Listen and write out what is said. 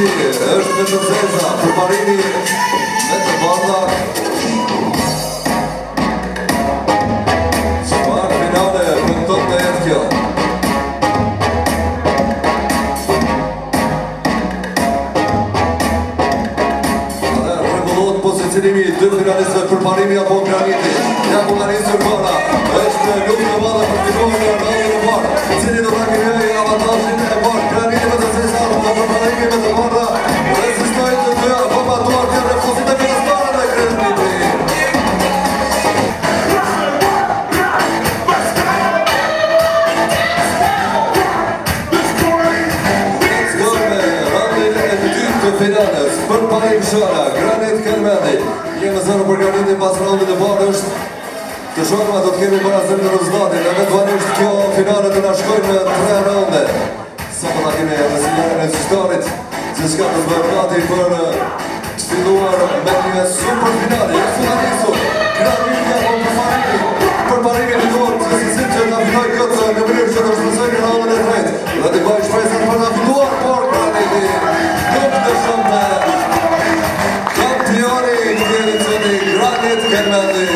Graniti është me të zeza, Përparini me të bardha. Çfarë finale për tot të jetë kjo? Rregullohet pozicionimi dy finalistëve Përparimi apo Graniti. Ja ku ka nisur para. Është luftë e madhe për fituar në raundin e parë. Cili do ta krijojë avantazhin e parë? Graniti me të zeza apo Përparimi me të bardha? Rezistojnë të dy afamatuar të refuzit e fitestare dhe Graniti. Finales, Përparim Shara, Granit Kelmendi. Kemi zënë për Granitin pas raundit e parë është të shokma do të kemi para zënë në rezultatin. Eventualisht kjo finale të na shkojnë në 3 raunde. Sa po ta kemi edhe sinjalen e qyshtarit që shka të zbërë gati për të filluar me një super finale. Ja su të njësu, Granit apo Përparimi. Përparimi në duhet që si që nga finoj këtë në mënyrë që të shpësoj në raundin e tretë. Dhe të bëjë shpresat për nga filluar, por Graniti Kampioni të edicionit Granit Kelmendi.